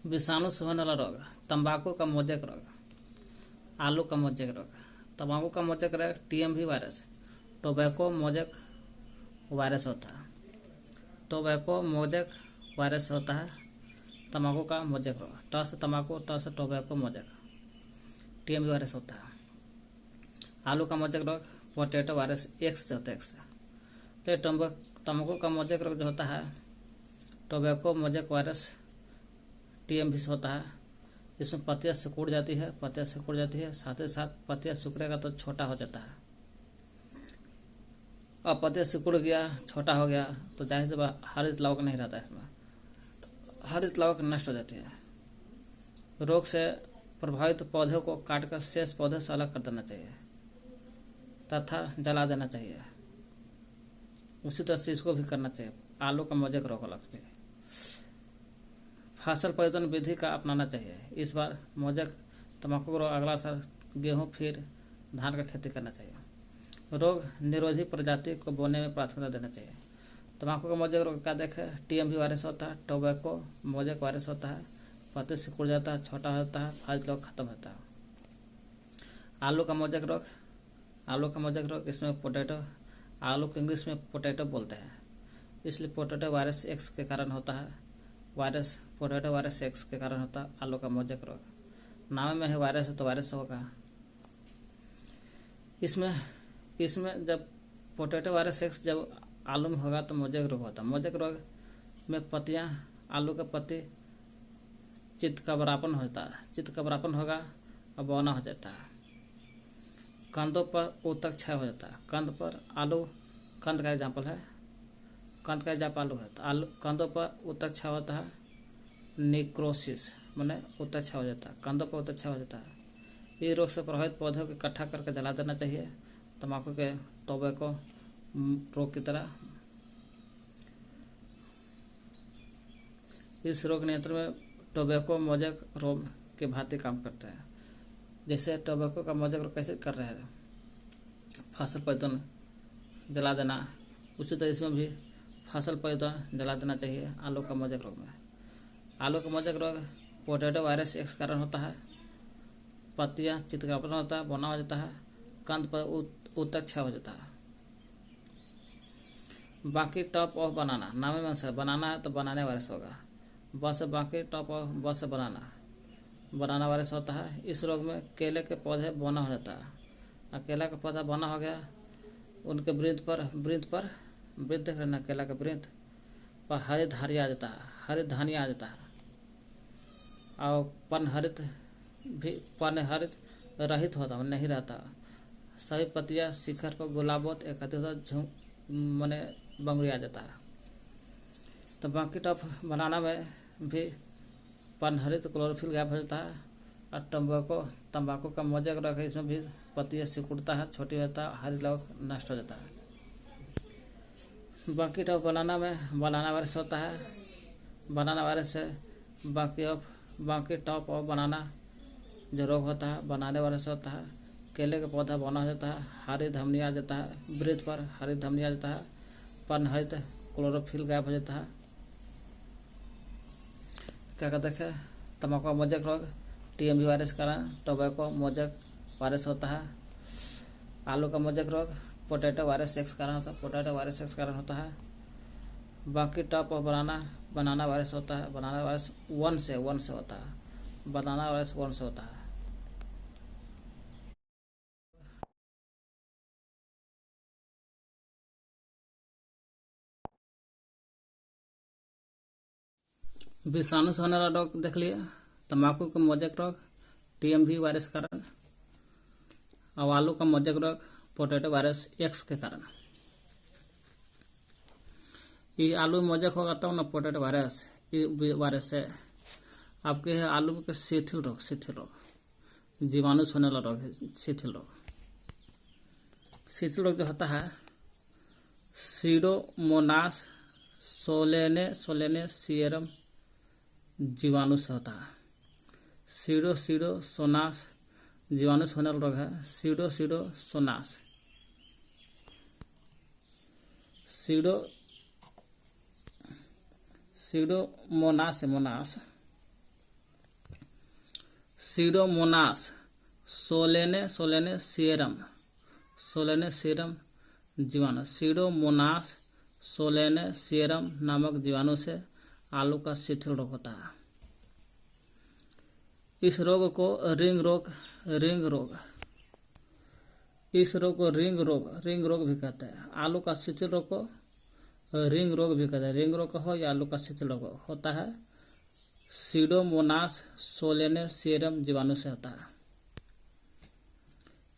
विषाणु से होने वाला रोग, तंबाकू का मोजेक रोग, आलू का मोजेक रोग। तंबाकू का मोजेक रोग TMV virus, tobacco mosaic virus होता है। टोबैको मोजेक वायरस होता है तंबाकू का मोजेक रोग। ट से तंबाकू, ट से टोबैको मोजेक, टीएमवी वायरस होता है। आलू का मोजेक रोग पोटैटो वायरस, एक्स से होता है, एक्स से। तो तंबाकू का मोजेक रोग जो होता है टोबैको मोजेक वायरस, टीएमवी से होता है। इसमें पत्तियां सिकुड़ जाती है, पत्तियां सिकुड़ जाती है, साथ ही साथ पत्तियां सिकुड़ेगा तो छोटा हो जाता है। अब पत्तियां सिकुड़ गया, छोटा हो गया तो जाहिर से हरित लवक नहीं रहता है, इसमें हरित लवक नष्ट हो जाती है। रोग से प्रभावित पौधे को काटकर शेष पौधे से अलग कर देना चाहिए तथा जला देना चाहिए। उसी तरह से इसको भी करना चाहिए। आलू का मोजेक रोग अलग से। फसल परिवर्तन विधि का अपनाना चाहिए। इस बार मोजेक तंबाकू रोग, अगला साल गेहूं, फिर धान का खेती करना चाहिए। रोग निरोधी प्रजाति को बोने में प्राथमिकता देना चाहिए। तंबाकू का मोजेक रोग का देखें, टीएमवी वायरस होता है, टोबैको मोजेक वायरस होता है, पत्ते सिकुड़ जाता है, छोटा होता है, फल लोग खत्म होता है। आलू का मोजेक रोग, आलू का मोजेक रोग इसमें पोटैटो, आलू को इंग्लिश में पोटैटो बोलते हैं, इसलिए पोटैटो वायरस एक्स के कारण होता है। वायरस पोटैटो वायरस एक्स के कारण होता है आलू का मोजेक रोग। नाम में है वायरस है तो वायरस होगा। इसमें इसमें जब पोटैटो वायरस एक्स जब आलू में होगा तो मोजेक रोग होता है। मोजेक रोग में पत्तियां, आलू के पत्ती चितकबरापन होता है, चितकबरापन होगा और बौना हो जाता है। कंदों पर ऊतक क्षय हो जाता है। कंद पर आलू, कंद का एग्जाम्पल है, कंद का एग्जाम्पल आलू है, तो आलू कंदों पर ऊतक क्षय होता है, निक्रोसिस मैंने ऊतक क्षय हो जाता है, कंदों पर ऊतक क्षय हो जाता है। इस रोग से प्रभावित पौधों को इकट्ठा करके जला देना चाहिए, तंबाकू के टोबैको रोग की तरह। इस रोग नियंत्रण में टोबैको मोजेक रोग के भांति काम करते हैं। जैसे टोबैको का मोजेक रोग कैसे कर रहे हैं, फसल परिवर्तन जला देना, उसी तरह इसमें भी फसल परिवर्तन जला देना चाहिए। आलू का मोजेक रोग में, आलू का मोजेक रोग पोटैटो वायरस एक्स कारण होता है। पत्तियां चितकबरापन होता है, बौना हो जाता है, कंद पर ऊतक क्षय हो जाता है। बाकी टॉप ऑफ बनाना, नामे में से बनाना है तो बनाने वायरस होगा। बस से बाकी, टॉप ऑफ बस से बनाना, बनाना वायरस होता है। इस रोग में केले के पौधे बौना हो जाता है। केला का पौधा बौना हो गया, उनके वृंत देख रहे ना, केला के वृंत पर हरित धारिया आ जाता है, हरित धानिया आ जाता है। और पनहरित रहित होता है, नहीं रहता। सभी पत्तियां शिखर पर गुलाबोत एकत्रित मने बंगड़ी आ जाता है। तो बाकी टॉप बनाना में भी पनहरित क्लोरोफिल गायब हो जाता है। और तंबाकू का मोजेक रोग है, इसमें भी पत्तियां सिकुड़ता है, छोटी होता है, हरित लवक नष्ट हो जाता है। बाकी टॉप बनाना में बनाना वायरस होता है। बनाना वायरस से बाकी टॉप ऑफ बनाना जो रोग होता है बनाने वायरस होता है। केले का पौधा बौना हो जाता है, हरी धमनिया आ जाता है, वृत्त पर हरी धमनिया आ जाता है, पनहरित क्लोरोफिल गायब हो जाता है। क्या कहते हैं, तंबाकू का मोजेक रोग टीएमवी वायरस के कारण टोबैको मोजेक वायरस होता है। आलू का मोजेक रोग पोटैटो वायरस एक्स कारण होता है, पोटैटो वायरस एक्स कारण होता है। बाकी टॉप ऑफ बनाना वायरस होता है, बनाना वायरस वन से होता है, बनाना वायरस वन से होता है। विषाणु से होने वाला रोग देख लिए, तंबाकू का मोजेक रोग टीएमवी वायरस के कारण, और आलू का मोजेक रोग पोटैटो वायरस एक्स के कारण। ये आलू में मोजेक होगा तब ना पोटैटो वायरस, ये वायरस है आपके है आलू के शिथिल रोग, जीवाणु से होने वाला रोग है शिथिल रोग। शिथिल रोग जो होता है सीडोमोनास सोलेने सीरम जीवाणु से होता है। सीडोसोनास जीवाणु से होने वाला रोग है। सीडोसोनास सीडोमोनास सीडोमोनास सोलेनेसियरम जीवाणु, सीडोमोनास सोलेनेसियरम नामक जीवाणु से आलू का शिथिल रोग होता है। इस रोग को रिंग रोग भी कहते हैं। आलू का शिथिल रोग को रिंग रोग भी कहते हैं। रिंग रोग का हो या आलू का शिथिल रोग होता है, सीडोमोनास सोलेनेसियरम जीवाणु से होता है।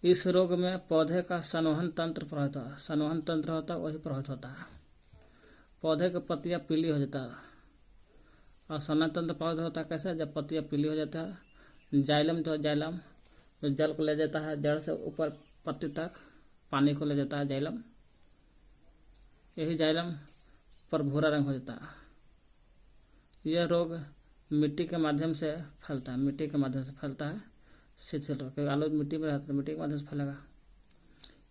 इस रोग में पौधे का संवहन तंत्र प्रभावित होता है। संवहन तंत्र होता है वही प्रभावित होता है। पौधे की पत्तियां पीली हो जाता है और संवहन तंत्र प्रभावित होता है। कैसे? जब पत्तियां पीली हो जाता है, जाइलम जो जल को ले जाता है, जड़ से ऊपर पत्ती तक पानी को ले जाता है जाइलम। यही जाइलम पर भूरा रंग हो जाता है। यह रोग मिट्टी के माध्यम से फैलता है। शिथिल रोग, क्योंकि आलू मिट्टी में रहता है तो मिट्टी के माध्यम से फैलेगा।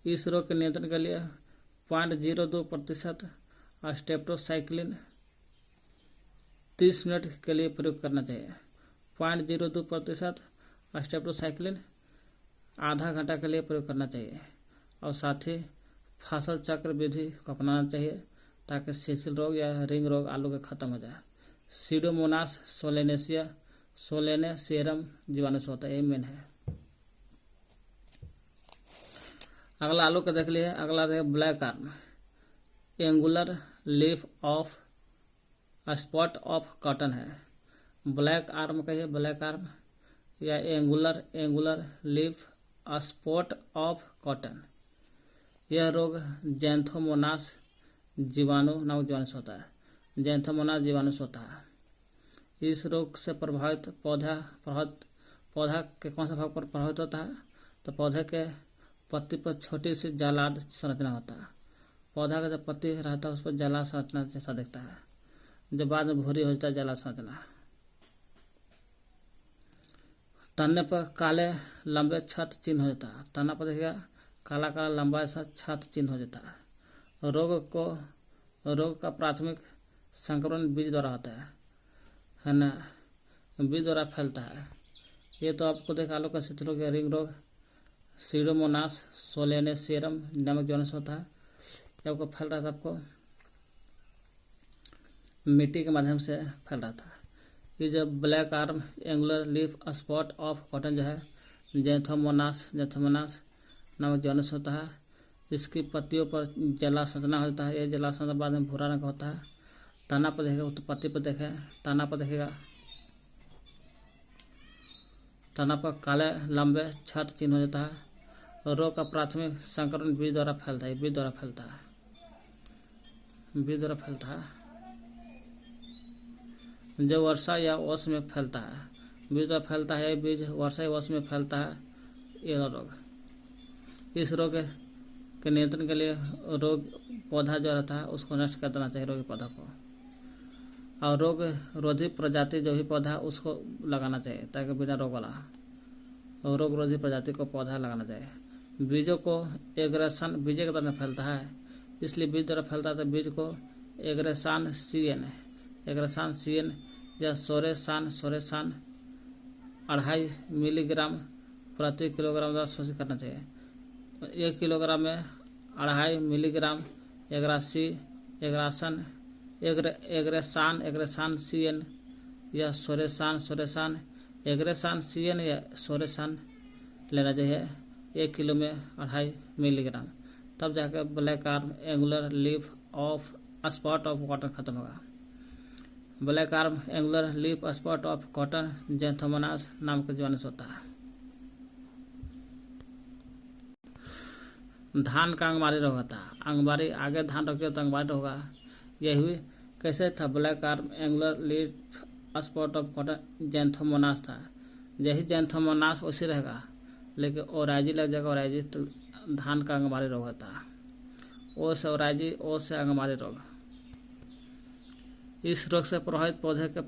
इस रोग के नियंत्रण के लिए 0.02% स्टेप्टोसाइक्लिन 30 मिनट के लिए प्रयोग करना चाहिए। 0.02% स्टेप्टोसाइक्लिन आधा घंटा के लिए प्रयोग करना चाहिए और साथ ही फसल चक्र विधि को अपनाना चाहिए ताकि शिथिल रोग या रिंग रोग आलू के खत्म हो जाए। सीडोमोनास सोलेनेसियरम जीवाणु से होता है, ये मेन है। अगला आलू का देख लिए। अगला देख black arm, angular leaf of spot of cotton है। ब्लैक आर्म कहिए, ब्लैक आर्म या angular leaf spot of cotton. यह रोग जैंथोमोनास जीवाणु नामक जीवाणु से होता है। जैंथोमोनास जीवाणु से होता है। इस रोग से प्रभावित पौधा के कौन सा भाग पर प्रभावित होता है? तो पौधे के पत्ती पर छोटी सी जालाद संरचना होता है। पौधा का जब पत्ती रहता है उस पर जालाद संरचना जैसा दिखता है, जब बाद में भूरी हो जाता है जालाद संरचना। तने पर काले लंबे छत चिन्ह हो जाता है। तना पर देखिएगा काला काला लंबा ऐसा छत चिन्ह हो जाता है। रोग का प्राथमिक संक्रमण बीज द्वारा होता है ना, बीज द्वारा फैलता है। ये तो आपको देखा आलू का शिथिल रोग या रिंग रोग सीडोमोनास सोलेनेसियरम नामक जीवाणु से होता है। ये आपको फैल रहा था, आपको मिट्टी के माध्यम से फैल रहा था। ये जो black arm angular leaf spot of cotton जो है जैंथोमोनास नामक जीवाणु से होता है। इसकी पत्तियों पर जला संरचना हो जाता है। यह जला संरचना बाद में भूरा रंग का होता है। तना पर देखेगा, तो पत्ती पर तना पर देखेगा, तना पर काले लंबे छत चिन्ह हो जाता है। रोग का प्राथमिक संक्रमण बीज द्वारा फैलता है। बीज द्वारा फैलता है जो वर्षा या ओस में फैलता है। बीज द्वारा फैलता है, बीज वर्षा या ओस में फैलता है यह रोग। इस रोग के नियंत्रण के लिए रोग पौधा जो रहता है उसको नष्ट कर देना चाहिए, रोगी पौधा को। और रोग रोधी प्रजाति जो भी पौधा है उसको लगाना चाहिए ताकि बिना रोग वाला और रोग रोधी प्रजाति को पौधा लगाना चाहिए। बीजों को एग्रेशन बीजे के द्वारा फैलता है, इसलिए बीज द्वारा फैलता है तो बीज को एग्रेसान सीएन या सोरेसान 2.5 मिलीग्राम प्रति किलोग्राम द्वारा शोषित करना चाहिए। 1 किलोग्राम में 2.5 मिलीग्राम एग्रेसान सीएन या सोरेसान लेना चाहिए। 1 किलो में 2.5 मिलीग्राम, तब जाकर black arm angular leaf of spot of cotton खत्म होगा। Black arm angular leaf spot of cotton Xanthomonas नाम के जीवाणु से होता है। धान का अंगमारी रोग होता है। अंगमारी आगे धान रखिए तो अंगमारी रोग होगा। यही कैसे था? Black arm angular leaf spot of cotton Xanthomonas था। यही जैंथोमोनास वैसे रहेगा, लेकिन ओराइजी लग जाएगा। ओराइजी तो धान का अंगमारी रोग होता है। ओ से ओराइजी, ओ से अंगमारी रोग। इस रोग से प्रभावित पौधे के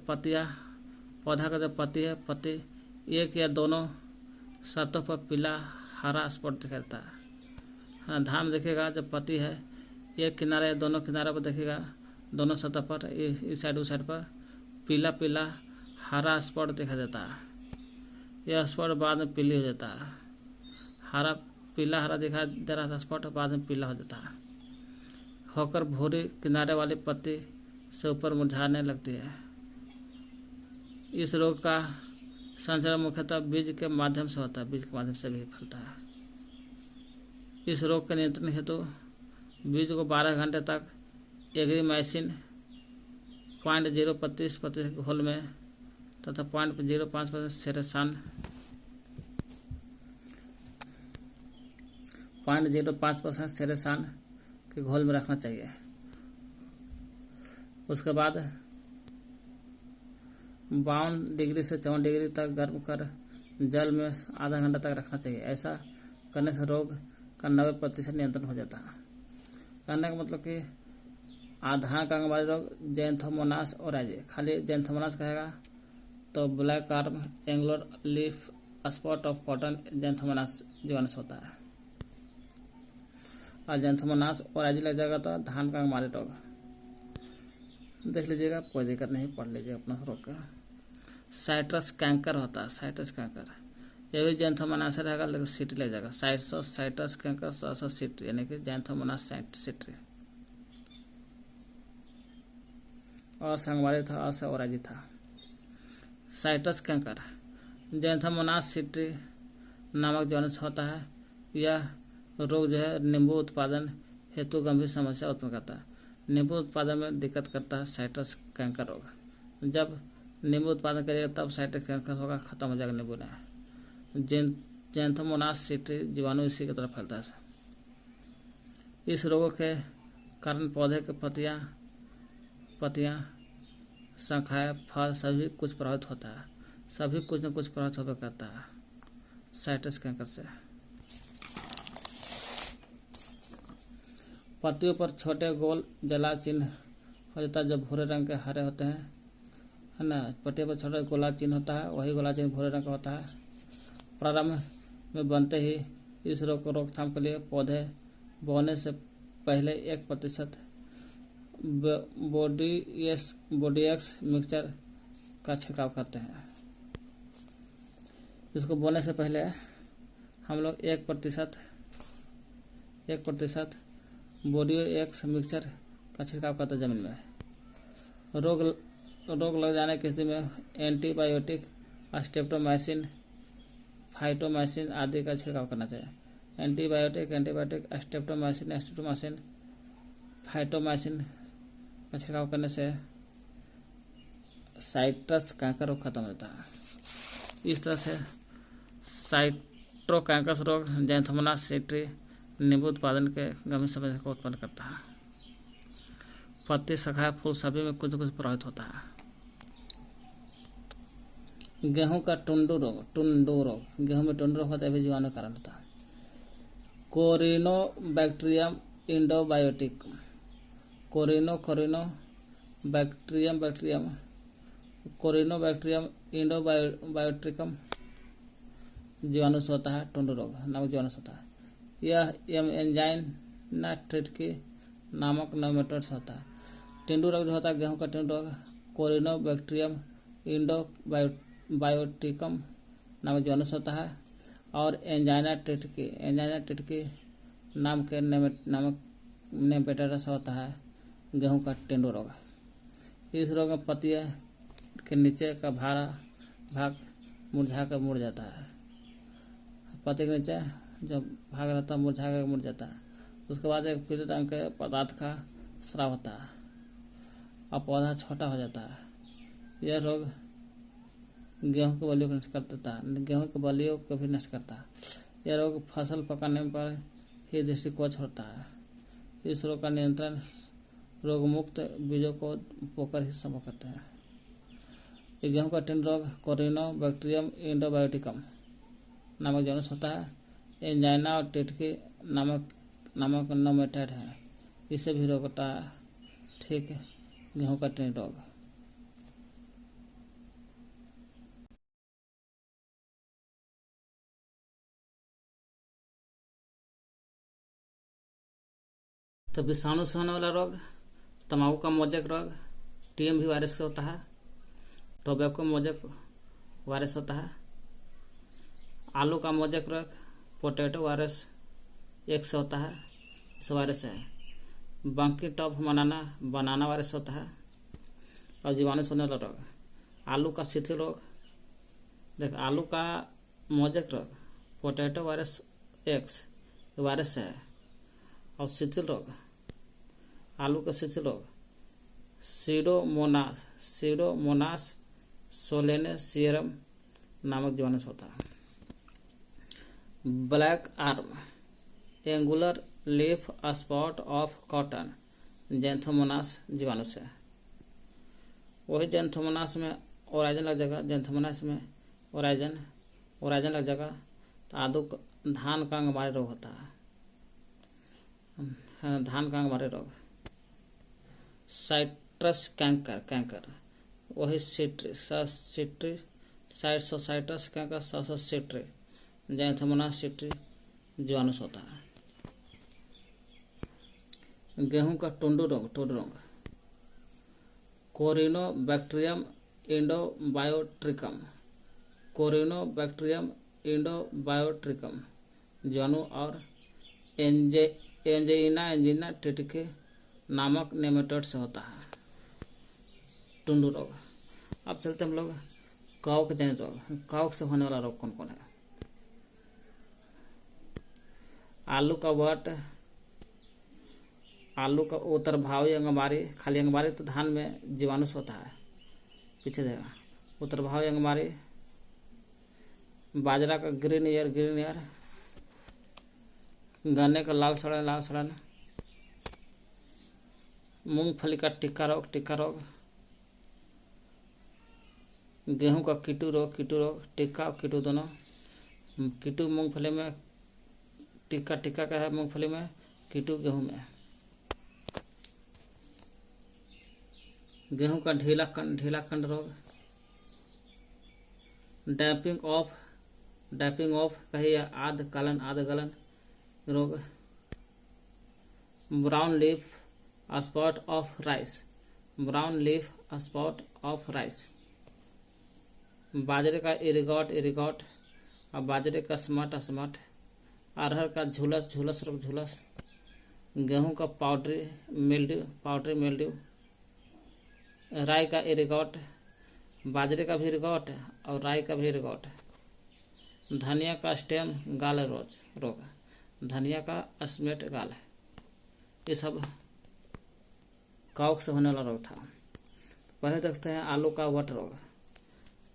पौधा का जो पत्ती है, पत्ती एक या दोनों सतहों पर पीला हरा स्पॉट दिखाता है। हाँ, धान देखिएगा जब पत्ती है एक किनारे या दोनों किनारे पर देखिएगा, दोनों सतह पर इस साइड उस साइड पर पीला हरा स्पॉट दिखाई देता है। यह स्पॉट बाद में पीली हो जाता है। हरा पीला हरा दिखाई दे रहा था स्पॉट, बाद में पीला हो जाता है होकर भूरी किनारे वाली पत्ती से ऊपर मुरझाने लगती है। इस रोग का संचरण मुख्यतः बीज के माध्यम से होता है, बीज के माध्यम से भी फैलता है। इस रोग के नियंत्रण हेतु बीज को 12 घंटे तक एग्रीमाइसिन 0.025% घोल में तथा 0.05% सेरेसान 0.05% सेरेसान के घोल में रखना चाहिए। उसके बाद 52 डिग्री से 54 डिग्री तक गर्म कर जल में आधा घंटा तक रखना चाहिए। ऐसा करने से रोग का 90% नियंत्रण हो जाता है। कहने का मतलब कि धान का अंगवादी रोग जैंथोमोनास ओराइजी, खाली जैंथोमोनास कहेगा तो black carb angular leaf spot of cotton Xanthomonas जीवाणु होता है, और जैंथोमोनास ओराइजी लग जाएगा तो धान का अंगवादी रोग। देख लीजिएगा, कोई दिक्कत नहीं, पढ़ लीजिए अपना रोग का। साइट्रस कैंकर होता है, साइट्रस कैंकर ये भी जैंथोमोनास रहेगा, लेकिन सिटी लग जाएगा। साइट्रस कैंकर सिटी यानी कि जैंथोमोनास सिटी। और संगवारी था, और से ओराइजी था। साइट्रस कैंकर जैंथोमोनास सिटी नामक जीवाणु से होता है। यह रोग जो है नींबू उत्पादन हेतु गंभीर समस्या उत्पन्न करता है। नींबू उत्पादन में दिक्कत करता है साइट्रस कैंकर रोग। जब नींबू उत्पादन करेगा तब साइट्रस कैंकर होगा, खत्म हो जाएगा नींबू ने। जैंथोमोनास सिटी जीवाणु इसी की तरफ फैलता है। इस रोग के कारण पौधे के पत्तियां, शाखाएं, फल सभी कुछ प्रभावित होता है। सभी कुछ न कुछ प्रभावित होकर करता है साइट्रस कैंकर से। पत्तियों पर छोटे गोल जला चिन्ह हो जाता है जो भूरे रंग के हरे होते हैं, है ना। पत्तियों पर छोटा गोला चिन्ह होता है, वही गोला चिन्ह भूरे रंग का होता है। प्रारंभ में बनते ही इस रोग को रोकथाम के लिए पौधे बोने से पहले 1% बोडीएक्स मिक्सचर का छिड़काव करते हैं। इसको बोने से पहले हम लोग 1% बोडीएक्स मिक्सचर का छिड़काव करते हैं जमीन में। रोग लग जाने की स्थिति में एंटीबायोटिक, स्ट्रेप्टोमाइसिन, फाइटोमाइसिन आदि का छिड़काव करना चाहिए। एंटीबायोटिक, स्ट्रेप्टोमाइसिन, फाइटोमाइसिन का छिड़काव करने से साइट्रस कैंकर रोग खत्म होता है। इस तरह से साइट्रोकैंकस रोग जैंथोमोनास सिटी नींबू उत्पादन के गंभीर समस्या को उत्पन्न करता है। पत्ती, शाखाएं, फूल सभी में कुछ न कुछ प्रभावित होता है। गेहूं का टुंडू रोग, गेहूं में टुंडू रोग होता है, भी जीवाणु कारण होता है। कोरिनोबैक्टीरियम इंडोबायोटिकम, कोरिनोबैक्टीरियम इंडोबायोटिकम जीवाणु से होता है टुंडू रोग नामक जीवाणु से होता है। यह एंजाइना ट्रिटिकी नामक नेमेटोड से होता है। टिंडू रोग जो होता है गेहूं का टिंडू रोग कोरिनोबैक्टीरियम इंडोबायोटिकम नामक जीवाणु से होता है। और एंजाइना ट्रिटिकी नामक नेमेटोड से होता है गेहूं का टिंडू रोग। इस रोग में पत्तियों के नीचे का भाग मुड़ जाता है। पत्ती के नीचे जो भाग रहता है मुड़ जाता है। उसके बाद एक पीले रंग के पदार्थ का स्राव होता है और पौधा छोटा हो जाता है। यह रोग गेहूं की बलियों को नष्ट कर देता है, गेहूं की बलियों को भी नष्ट करता है। यह रोग फसल पकाने पर ही दृष्टिगोचर होता है। इस रोग का नियंत्रण रोग मुक्त बीजों को बोकर ही संभव करते हैं। ये गेहूं का टिंडू रोग कोरिनोबैक्टीरियम इंडोबायोटिकम नामक जीवाणु से होता है। एंजाइना और टिटिकी नामक नेमेटोड है, इसे भी रोकता है। ठीक है, गेहूं का टिंडू रोग। तो विषाणु से होने वाला रोग तंबाकू का मोजेक रोग टीएमवी वायरस से होता है। टोबैको मोजेक वायरस होता है। आलू का मोजेक रोग पोटैटो वायरस एक से होता है, इस वायरस है। बंकी टॉप बनाना वायरस होता है। और जीवाणु से होने वाला रोग आलू का शिथिल रोग। देख, आलू का मोजेक रोग पोटैटो वायरस एक्स वायरस है। और शिथिल रोग, आलू का शिथिल रोग सीडोमोनास सोलेनेसियरम नामक जीवाणु से होता है। Black arm angular leaf spot of cotton Xanthomonas जीवाणु से। वही जेंथोमोनास में ओराइजन लग जाएगा, जेंथोमोनास में ओराइजन लग जाएगा तो धान का अंगमारी रोग होता है। धान का अंगमारी रोग। साइट्रस कैंकर वही साइट्रस कैंकर सिट्री जेंथोमोनास सिट्री जीवाणु से होता है। गेहूं का टुंडू रोग कोरिनोबैक्टीरियम इंडोबायोट्रिकम जीवाणु और एंजेइना टिटिके नामक नेमेटोड से होता है टुंडू रोग। अब चलते हम लोग कवक जनित रोग। कवक से होने वाला रोग कौन कौन है? आलू का उत्तरभावी अंगमारी, खाली अंगमारी तो धान में जीवाणु से होता है, पीछे देगा। उत्तरभावी अंगमारी, बाजरा का ग्रीन ईयर, गन्ने का लाल सड़न, मूंगफली का टिक्का रोग, गेहूं का कीटू रोग, टिक्का और कीटू दोनों। कीटू मूंगफली में, टिक्का का है मूंगफली में, कीटू गेहूं में। गेहूं का ढीला कंड रोग। डैपिंग ऑफ कही आध गलन रोग। Brown leaf spot of rice. बाजरे का इरिगॉट और बाजरे का स्मट। अरहर का झुलस रोग। गेहूं का पाउडरी मिल्ड्यू। राई का इरिगॉट, बाजरे का भी इरिगॉट और राई का भी इरिगॉट। धनिया का स्टेम गाल रोग, धनिया का स्मेट गाल। ये सब कवक से होने वाला रोग था। पहले देखते हैं आलू का वट रोग।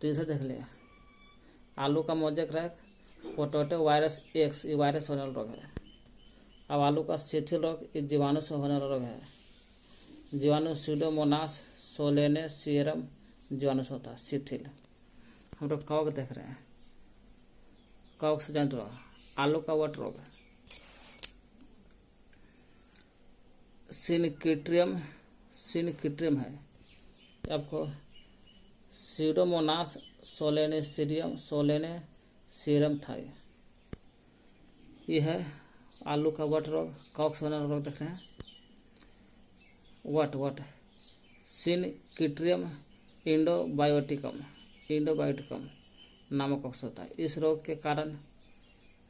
तो इसे देख लिया, आलू का मोजेक रोग पोटैटो वायरस एक्स, ये वायरस होने वाला रोग है। अब आलू का शिथिल रोग, ये जीवाणु से होने वाला रोग है। जीवाणु सीडोमोनास सोलेनेसियरम जीवाणु से होता है शिथिल। हम लोग कवक देख रहे हैं। कवक से जनित रोग, आलू का वट रोग सिनकिट्रियम है आपको। सीडोमोनास सोलेनेसियरम था ये है आलू का वट रोग। कवक से होने वाला रोग देख रहे हैं। वट सिनकिट्रियम इंडोबायोटिकम नामक कवक से होता है। इस रोग के कारण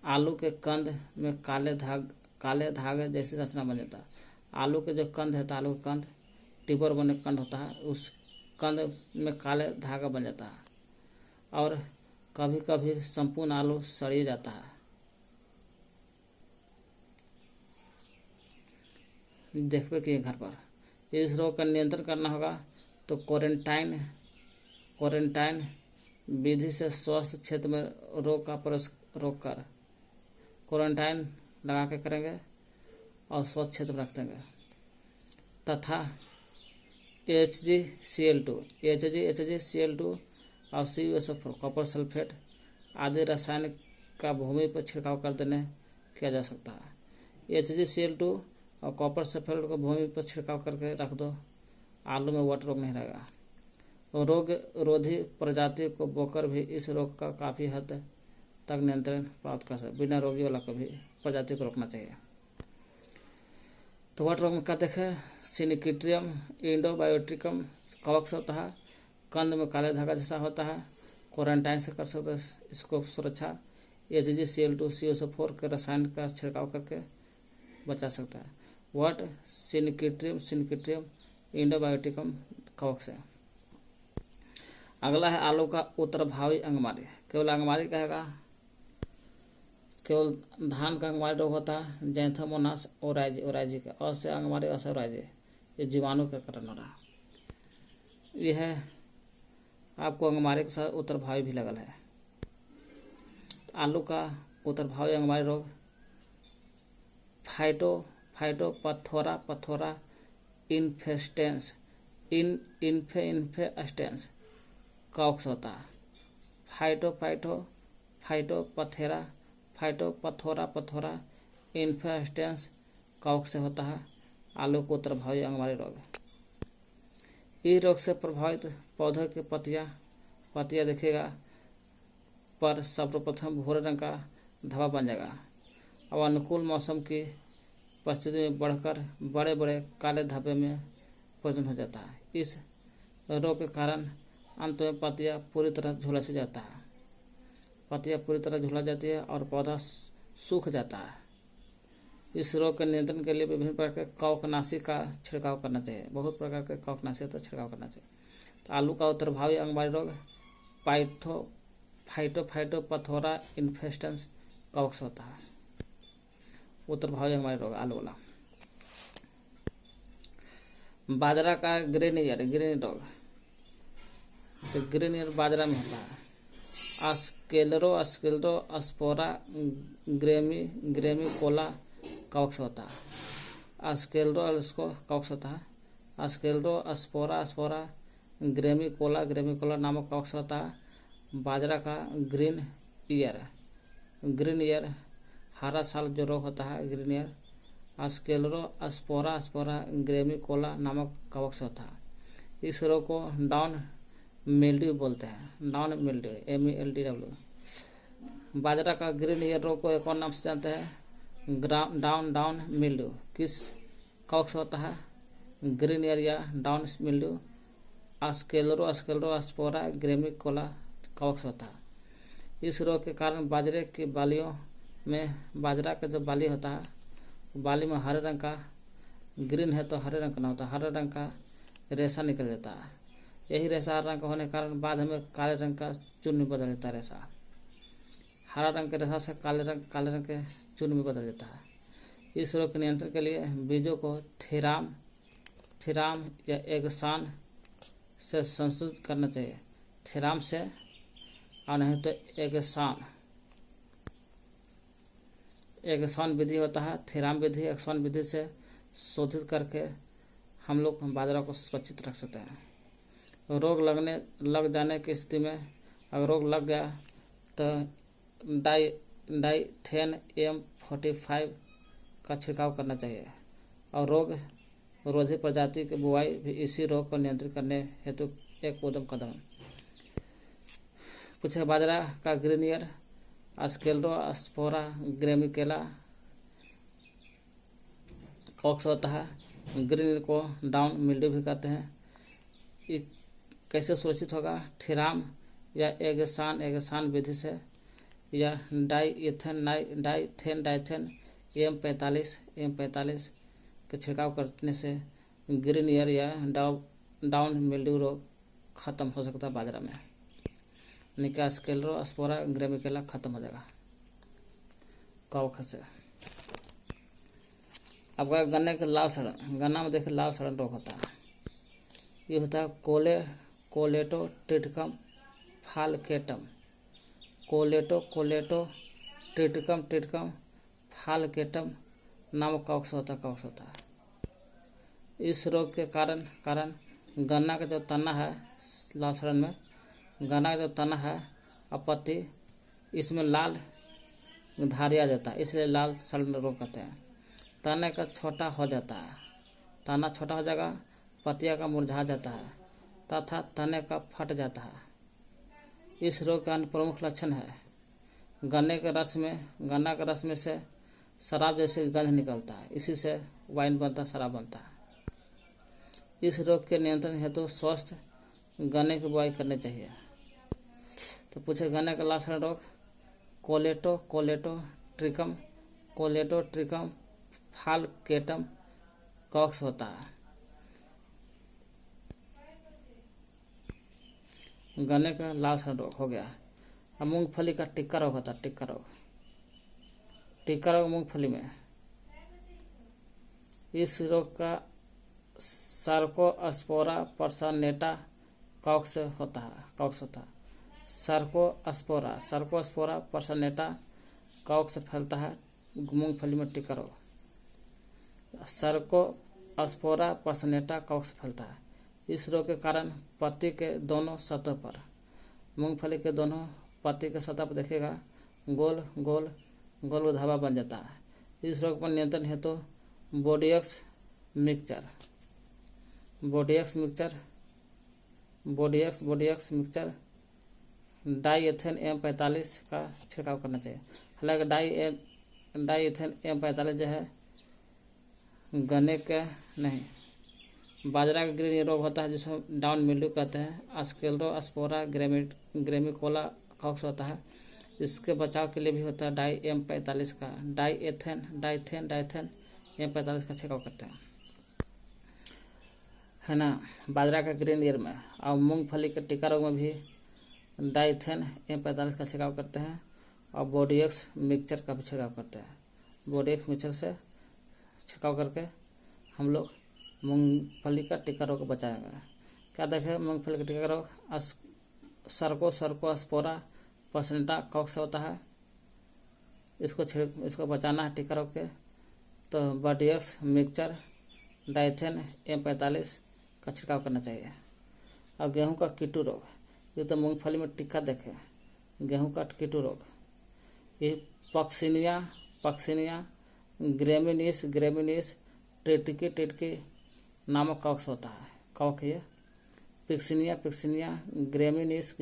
आलू के कंद में काले धागे जैसी रचना बन जाता है। आलू के जो कंद है, आलू का कंद टिबर बने कंद होता है, उस कंद में काले धागा बन जाता है। और कभी कभी संपूर्ण आलू सड़ जाता है। देखबे कि घर पर इस रोग का नियंत्रण करना होगा तो क्वारंटाइन विधि से स्वस्थ क्षेत्र में रोग का रोक कर क्वारंटाइन लगा के करेंगे और स्वच्छ क्षेत्र में रख देंगे। तथा HgCl2 और CuSO4 कॉपर सल्फेट आदि रासायनिक का भूमि पर छिड़काव कर देने किया जा सकता है। HgCl2 और कॉपर सल्फेट को भूमि पर छिड़काव करके रख दो, आलू में वट रोग नहीं रहेगा। रोग रोधी प्रजाति को बोकर भी इस रोग का काफ़ी हद तक नियंत्रण प्राप्त कर सकते। बिना रोगी वाला कभी प्रजाति को रोकना चाहिए। तो वट रोग में क्या देखें, सिनकिट्रियम इंडोबायोटिकम कवक से होता है। कंद में काले धागा जैसा होता है। क्वारंटाइन से कर सकते हैं इसको सुरक्षा। AgCl2 COSO4 के रसायन का छिड़काव करके बचा सकता है। व्हाट सिनकिट्रियम इंडोबायोटिकम कवक से। अगला है आलू का उत्तरभावी अंगमारी। केवल अंगमारी कहेगा, केवल धान का अंगमारी रोग होता है जैंथोमोनास ओराइजी का। अ से अंगमारी, अ से ओराइजी, ये जीवाणु के कारण हो रहा। यह है आपको अंगमारी के साथ उत्तरभावी भी लगल है। आलू का उत्तरभावी अंगमारी रोग फाइटोपथोरा इन्फेस्टेंस इन्फेस्टेंस कवक से होता है। फाइटोपथोरा इन्फेस्टेंस कवक से होता है आलू को उत्तरभावी अंगमारी रोग। इस रोग से प्रभावित पौधे के पत्तियां दिखेगा पर सर्वप्रथम भूरे रंग का धब्बा बन जाएगा। अब अनुकूल मौसम की परिस्थिति में बढ़कर बड़े बड़े काले धब्बे में परिवर्तन हो जाता है। इस रोग के कारण अंत में पत्तियां पूरी तरह झुलस जाता है। पत्तियां पूरी तरह झुलस जाती है और पौधा सूख जाता है। इस रोग के नियंत्रण के लिए विभिन्न प्रकार के कवकनाशी का छिड़काव करना चाहिए। बहुत प्रकार के कवकनाशी का छिड़काव करना चाहिए। तो आलू का उत्तरभावी अंगमारी रोग फाइटोपथोरा इन्फेस्टेंस कवक से होता है। उत्तरभावी अंगमारी रोग आलू वाला। बाजरा का ग्रेन रोग, तो ग्रेन ईयर बाजरा में होता है। अस्केलरो अस्पोरा ग्रेमिकोला कवक से होता है। अस्केलरो कवक से होता है। अस्केलरो अस्पोरा ग्रेमिकोला नामक कवक से होता है। बाजरा का ग्रीन ईयर हरा साल जो रोग होता है ग्रीन ईयर अस्केलरो अस्पोरा ग्रेमिकोला नामक कवक से होता है। इस रोग को डाउन मिल्ड्यू बोलते हैं। Down mildew MELDW। बाजरा का ग्रीन ईयर रोग को एक और नाम से जानते हैं डाउन मिल्ड्यू। किस कवक से होता है? ग्रीन ईयर या डाउन मिल्ड्यू अस्केलरो अस्पोरा ग्रेमिकोला कवक से होता है। इस रोग के कारण बाजरे की बालियों में, बाजरा का जो बाली होता है बाली में हरे रंग का, ग्रीन है तो हरे रंग का ना होता, हरे रंग का रेशा निकल जाता है। यही रेशा हरा रंग का होने के कारण बाद में काले रंग का चूर्ण में बदल जाता है। रेशा हरा रंग के रेशा से काले रंग के चूर्ण में बदल जाता है। इस रोग के नियंत्रण के लिए बीजों को थीराम या एगसान से संशोधित करना चाहिए। थीराम से और नहीं तो एगसान विधि होता है। थीराम विधि एगसान विधि से शोधित करके हम लोग बाजरा को सुरक्षित रख सकते हैं। रोग जाने की स्थिति में अगर रोग लग गया तो डाइथेन AM45 का छिड़काव करना चाहिए। और रोग रोधी प्रजाति की बुआई भी इसी रोग को नियंत्रित करने हेतु एक उत्तम कदम है। पूछे बाजरा का ग्रीन ईयर अस्केलरो अस्पोरा ग्रेमिकोला कवक से होता है। ग्रीन ईयर को डाउन मिल्ड्यू भी कहते हैं। ये कैसे सुरक्षित होगा? थीराम या एगसान विधि से या डाइथेन AM45 के छिड़काव करने से ग्रीन ईयर या डाउन मिल्ड्यू रोग खत्म हो सकता है बाजरा में। निका अस्केलरो अस्पोरा ग्रेमिकोला खत्म हो जाएगा कवक से। अब गन्ने के लाल सड़न, गन्ना में देखिए लाल सड़न रोग होता है। ये होता है कोलेटोट्रिटिकम फालकेटम। कोलेटो ट्रिटिकम फालकेटम नामक कवक से होता है। इस रोग के कारण गन्ना का जो तना है लाल सड़न में, गन्ना का जो तना है और पत्ती इसमें लाल धारी आ जाता है, इसलिए लाल सड़न रोग कहते हैं। तने का छोटा हो जाता है, तना छोटा हो जाएगा, पत्तियां का मुरझा जाता है तथा तने का फट जाता है। इस रोग का अन्य प्रमुख लक्षण है गन्ना के रस में से शराब जैसी गंध निकलता है, इसी से वाइन बनता, शराब बनता है। इस रोग के नियंत्रण हेतु स्वस्थ गन्ने की बुआई करनी चाहिए। तो पूछे गन्ने का लाल सड़न रोग कोलेटोट्रिकम फालकेटम कॉक्स होता है। गन्ने का लाल सा रोग हो गया। अब मूंगफली का टिक्का रोग होता है। टिक्का रोग मूंगफली में, इस रोग का सर्कोस्पोरा पर्सनेटा कॉक्स होता है। सर्कोस्पोरा पर्सनेटा कॉक्स फैलता है मूंगफली में टिक्का रोग। सर्कोस्पोरा पर्सनेटा कॉक्स फैलता है। इस रोग के कारण पत्ती के दोनों सतह पर, मूंगफली के दोनों पत्ती के सतह पर देखिएगा गोल गोल धावा बन जाता है। इस रोग पर नियंत्रण हेतु बोडियक्स मिक्सचर डाईएथेन M45 का छिड़काव करना चाहिए। हालांकि डाईएथेन M45 जो है गन्ने का नहीं, बाजरा का ग्रीन रोग होता है जिसको डाउन मिल्ड्यू कहते हैं। स्क्लेरोस्पोरा ग्रेमिकोला कॉक्स होता है। इसके बचाव के लिए भी होता है डाई M45 का, डाईएथेन M45 का छिड़काव करते हैं, है ना, बाजरा का ग्रीन ईयर में। और मूंगफली के टिक्का रोग में भी डाईएथेन M45 का छिड़काव करते हैं और बोडियक्स मिक्सचर का भी छिड़काव करते हैं। बोडियक्स मिक्सचर से छिड़काव करके हम लोग मूंगफली का टिक्का रोग को बचाएंगे। क्या देखें, मूंगफली का टिक्का रोग सर्कोस्पोरा पर्सनेटा कॉक्स होता है। इसको बचाना है टिक्का रोग के, तो बोडियक्स मिक्सचर डाईएथेन M45 का छिड़काव करना चाहिए। और गेहूं का कीटू रोग, ये तो मूंगफली में टिक्का देखे। गेहूं का कीटू रोग, ये पक्सिनिया ग्रेमिनीस टिटकी नामक कॉक्स होता है। कॉक ये पिक्सिनिया ग्रेमिनीस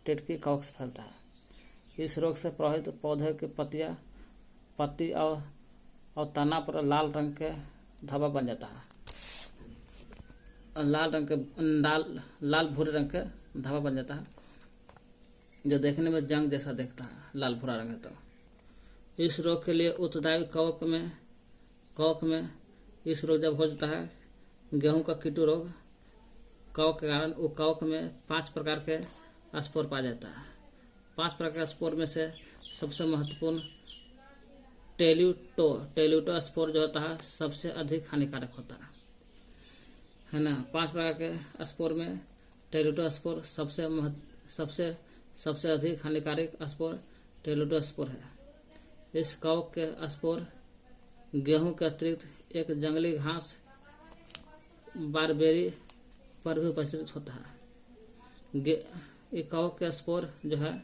टिटकी कॉक्स फैलता है। इस रोग से प्रभावित पौधे की पत्ती और तना पर लाल रंग के धब्बा बन जाता है। लाल भूरे रंग के धब्बा बन जाता है, जो देखने में जंग जैसा दिखता है, लाल भूरा रंग है। तो इस रोग के लिए उत्तरदायी कवक में इस रोग जब हो जाता है गेहूं का कीटू रोग, कवक के कारण वो कवक में 5 प्रकार के स्पोर पाया जाता है। 5 प्रकार के स्पोर में से सबसे महत्वपूर्ण टेल्यूटो स्पोर जो होता है सबसे अधिक हानिकारक होता है ना। 5 प्रकार के स्पोर में टेल्यूटो स्पोर सबसे अधिक हानिकारक स्पोर टेल्यूटो स्पोर है। इस कवक के स्पोर गेहूं के अतिरिक्त एक जंगली घास बारबेरी पर भी उपस्थित होता है। ये कवक के स्पोर जो है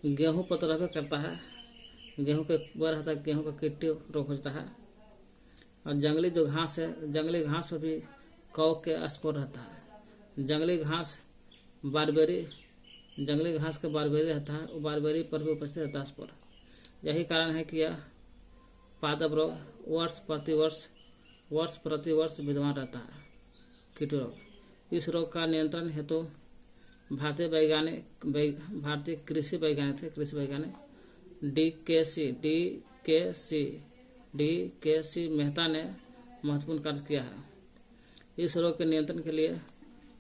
गेहूं पर तो रहबे करता है, गेहूं के ऊपर रहता है, गेहूं का कीटू रोग होता है। और जंगली जो घास है, जंगली घास पर भी कवक के स्पोर रहता है। जंगली घास के बारबेरी रहता है, वो बारबेरी पर भी उपस्थित रहता है स्पोर। यही कारण है कि यह पादप रोग वर्ष प्रति वर्ष विद्यमान रहता है। कीटू रोग, इस रोग का नियंत्रण हेतु भारतीय कृषि वैज्ञानिक DKC मेहता ने महत्वपूर्ण कार्य किया है। इस रोग के नियंत्रण के लिए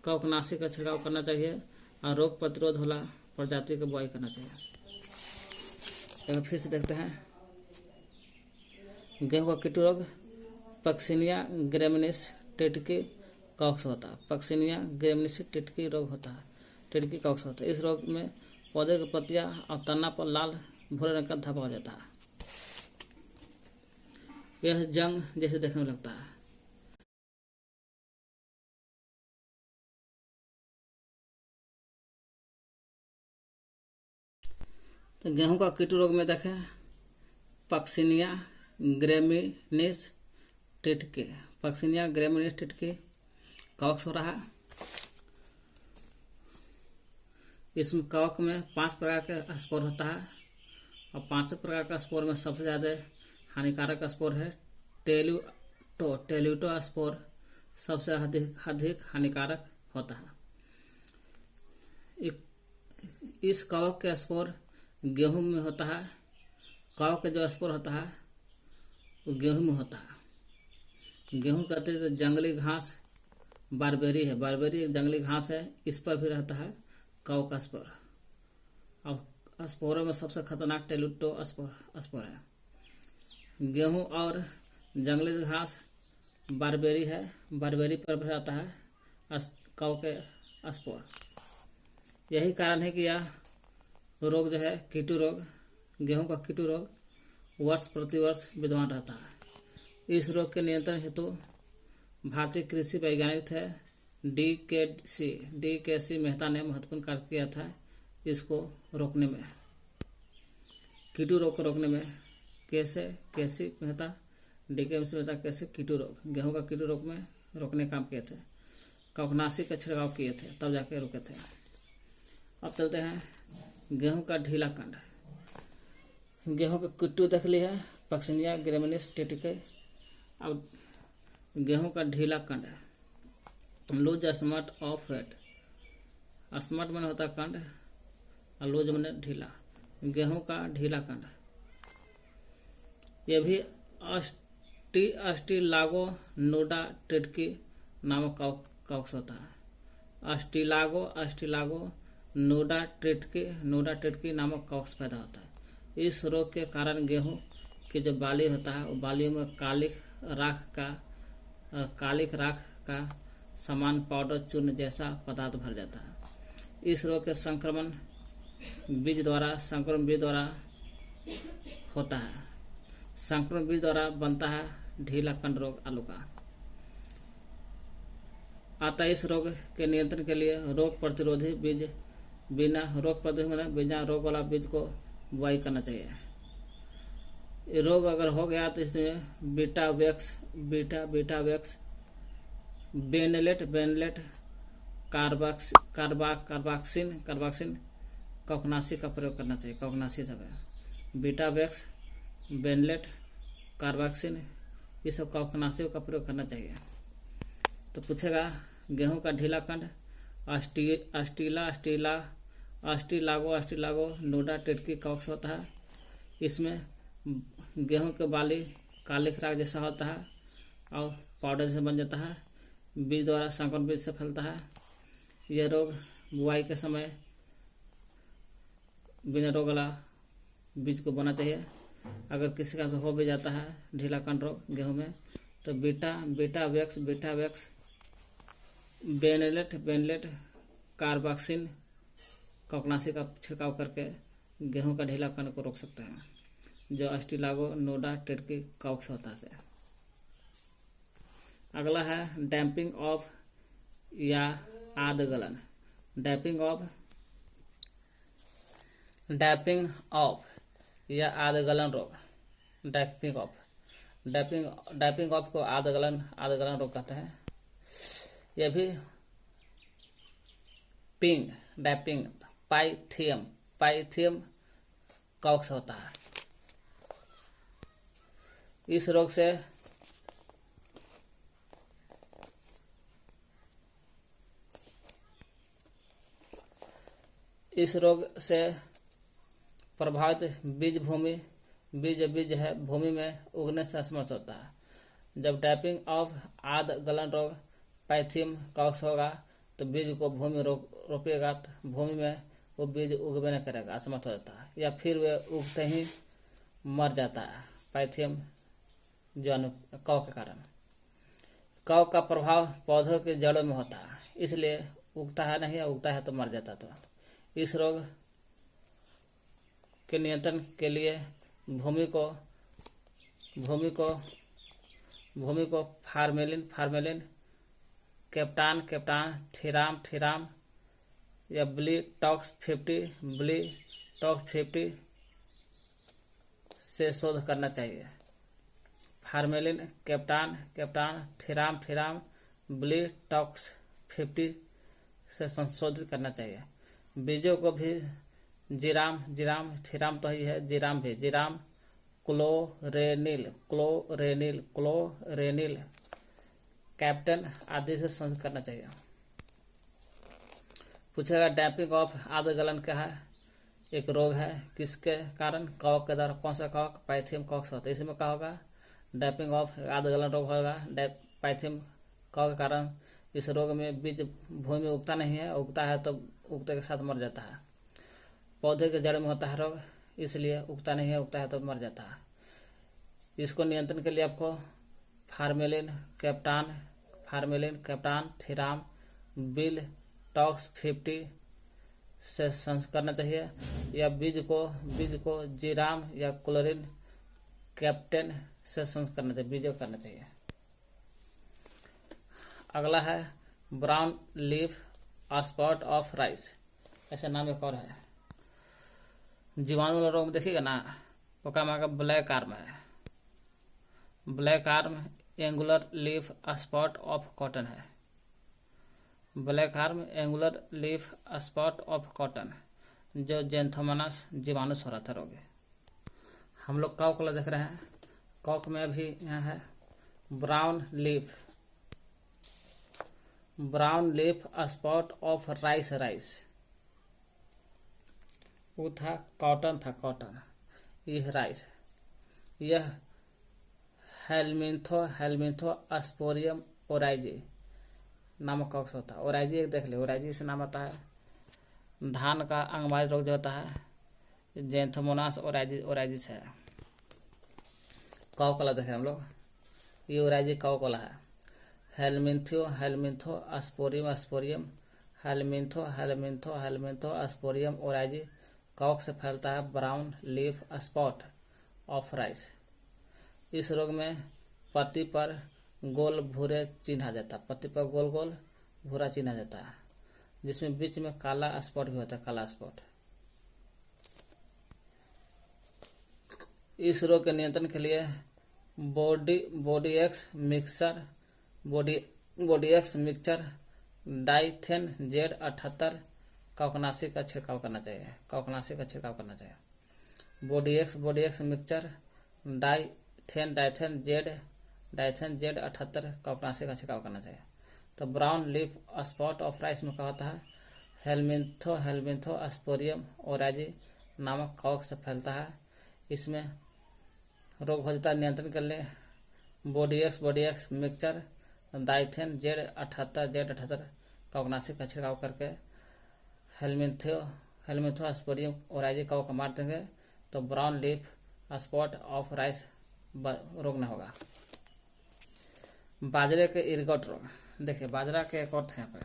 कवकनाशी का छिड़काव करना चाहिए और रोग प्रतिरोध वाला प्रजाति की बुआई करना चाहिए। फिर से देखते हैं गेहूं का कीटू रोग पक्सिनिया ग्रेमिनीस टिटकी कॉक्स होता है। पक्सिनिया ग्रेमिनीस टिटकी रोग होता है, टिटकी कॉक्स होता है। इस रोग में पौधे की पत्तियां और तना पर लाल भूरे रंग का धब्बा हो जाता है। यह जंग जैसे देखने में लगता है। तो गेहूं का कीटू रोग में देखें पक्सिनिया ग्रेमिनीस टिटकी कॉक्स हो रहा है। इसमें कवक में 5 प्रकार के स्पोर होता है और 5 प्रकार का स्पोर में सबसे ज़्यादा हानिकारक स्पोर है टेल्यूटो स्पोर सबसे अधिक हानिकारक होता है। इस कवक के स्पोर गेहूं में होता है। काव का जो स्पोर होता है वो गेहूं में होता है। गेहूं के अतिरिक्त जंगली घास बारबेरी है, बारबेरी एक जंगली घास है, इस पर भी रहता है काव का स्पोर। और स्पोरों में सबसे खतरनाक टेलुटो स्पोर है। गेहूं और जंगली घास बारबेरी है, बारबेरी पर भी रहता है काव के स्पोर। यही कारण है कि यह रोग जो है कीटू रोग, गेहूं का कीटू रोग वर्ष प्रतिवर्ष विद्यमान रहता है। इस रोग के नियंत्रण हेतु भारतीय कृषि वैज्ञानिक थे डी के सी मेहता ने महत्वपूर्ण कार्य किया था इसको रोकने में, कीटू रोग को रोकने में। के सी मेहता कैसे कीटू रोग, गेहूं का कीटू रोग में रोकने काम किए थे। कवकनाशी का छिड़काव किए थे, तब जाके रुके थे। अब चलते हैं गेहूं का ढीला कंड। गेहूं के कीटू देख ली है, पक्सिनिया ग्रेमिनिस टिटिके। अब गेहूं का ढीला कंड, loose smut of wheat. Smut मैंने होता कंड और लूज मैंने ढीला। गेहूं का ढीला कंड यह भी अस्टिलागो नोडा टिटकी नामक कवक होता है। अस्टिलागो नोडा टिटकी नामक कवक पैदा होता है। इस रोग के कारण गेहूं की जो बाली होता है वो बालियों में कालिक राख का समान पाउडर चूर्ण जैसा पदार्थ भर जाता है। इस रोग के संक्रमण बीज द्वारा होता है। संक्रमण बीज द्वारा बनता है ढीला कंड रोग आलू का। अतः इस रोग के नियंत्रण के लिए रोग प्रतिरोधी बिना रोग वाला बीज को बुआई करना चाहिए। ये रोग अगर हो गया तो इसमें बीटावैक्स बेनलेट कार्बाक्सिन कवकनाशी का प्रयोग करना चाहिए। कवकनाशी जगह बीटावैक्स बेनलेट कार्बाक्सिन ये सब कवकनाशियों का प्रयोग करना चाहिए। तो पूछेगा गेहूं का ढीला कंड अस्टिलागो नोडा टिटकी कवक से होता है। इसमें गेहूं के बाली कालिक राख जैसा होता है और पाउडर से बन जाता है। बीज द्वारा संक्रमण बीज से फैलता है। यह रोग बुआई के समय बिना रोग वाला बीज को बोना चाहिए। अगर किसी का हो भी जाता है ढीला कंड रोग गेहूं में तो बीटावैक्स बेनलेट कार्बाक्सिन कवकनाशी का छिड़काव करके गेहूं का ढीला कंड को रोक सकते हैं, जो अस्टिलागो नोडा टिटकी कवक से होता है। अगला है डैम्पिंग ऑफ या आदगलन। डैम्पिंग ऑफ या आदगलन रोग। डैम्पिंग ऑफ को आदगलन रोग कहते हैं। यह भी डैम्पिंग पाइथियम कवक से होता है। इस रोग से प्रभावित बीज भूमि में उगने से असमर्थ होता है। जब डैम्पिंग ऑफ आदगलन रोग पाइथियम कवक से होगा तो बीज को भूमि में रोपेगा तो भूमि में वो बीज उगबे नहीं करेगा, असमर्थ हो जाता है, या फिर वे उगते ही मर जाता है पाइथियम कवक के कारण। कवक का प्रभाव पौधों के जड़ों में होता है, इसलिए उगता है नहीं, उगता है तो मर जाता है। तो इस रोग के नियंत्रण के लिए भूमि को फार्मेलिन कैप्टान थीराम या ब्लीटॉक्स 50 से शोध करना चाहिए। फार्मेलिन कैप्टान थीराम ब्लीटॉक्स 50 से संशोधित करना चाहिए। बीजों को भी जीराम थीराम तो ही है, जीराम क्लोरेनिल कैप्टन आदि से संशोधित करना चाहिए। पूछेगा डैम्पिंग ऑफ आदगलन क्या है। एक रोग है, किसके कारण? कवक के द्वारा। कौन सा कवक? पाइथियम कवक से होता है। इसमें क्या होगा? डैपिंग ऑफ आद्य रोग होगा पाइथियम कवक के कारण। इस रोग में बीज भूमि में उगता नहीं है, उगता है तो उगते के साथ मर जाता है। पौधे के जड़ में होता है रोग, इसलिए उगता नहीं है, उगता है तो मर जाता है। इसको नियंत्रण के लिए आपको फार्मेलिन कैप्टान थीराम बिल टॉक्स 50 से संस्करण करना चाहिए, या बीज को जीराम या क्लोरिन कैप्टेन से संस्करण करना चाहिए, बीज को करना चाहिए। अगला है brown leaf spot of rice, ऐसा नाम एक और है। जीवाणु वाला रोग में देखिएगा ना, वो काम आएगा ब्लैक आर्म है। Black arm angular leaf spot of cotton है। Black arm angular leaf spot of cotton, जो जेंथोमोनास जीवाणु से हो रहा था रोग। हम लोग कॉक वाला देख रहे हैं। कॉक में भी यहाँ है brown leaf spot of rice. वो था कॉटन, यह राइस। यह हेलमिंथो स्पोरियम ओराइजी नामक कॉक्स होता है। ओराइजी एक देख ले, ओराइजी से नाम आता है। धान का अंगमारी रोग जो होता है जेंथोमोनास ओराइजी से है। कॉक वाला देखें हम लोग, ये ओराइजी कॉक वाला है। हेलमिंथो स्पोरियम हेलमिंथो स्पोरियम ओराइजी कॉक से फैलता है brown leaf spot of rice. इस रोग में पत्ती पर गोल भूरे चिन्हा जाता है, पत्ती पर गोल गोल भूरा चिन्हा जाता है, जिसमें बीच में काला स्पॉट भी होता है, काला स्पॉट। इस रोग के नियंत्रण के लिए body aches mixture Dithane Z78 कवकनाशी का छिड़काव करना चाहिए। Body aches mixture Dithane Z78 कवकनाशी का छिड़काव करना चाहिए। तो brown leaf spot of rice में क्या होता है? हेलमिंथो स्पोरियम ओराइजी नामक कवक से फैलता है। इसमें रोग हो जाता है। नियंत्रण के लिए body aches mixture Dithane Z78 कवकनाशी का छिड़काव करके हेलमिंथो स्पोरियम ओराइजी कवक मार देंगे तो brown leaf spot of rice रोग न होगा। बाजरे के इरगॉट रोग, देखिए बाजरा के एक और थे यहाँ पे।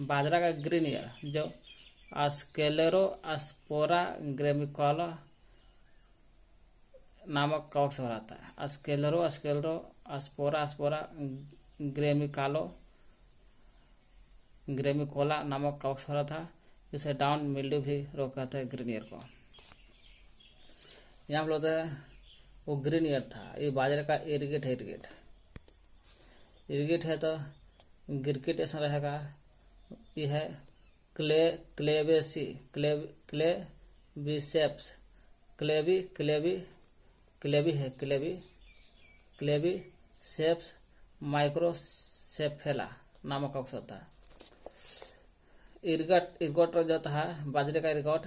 बाजरा का ग्रीन ईयर जो स्क्लेरोस्पोरा ग्रेमिकोला नामक कवक से हो रहा है। स्क्लेरोस्पोरा ग्रेमिकोला नामक कवक से हो रहा था। इसे डाउन मिल्ड्यू भी रोग कहते हैं ग्रीन ईयर को। यहाँ बोलते हैं वो ग्रीन ईयर था। ये बाजरे का इरिगेट है तो गिरगिट ऐसा रहेगा। ये है क्लेबीसेप्स माइक्रोसेफेला नामक कवक होता है। इरगोट जो होता है बाजरे का इरगोट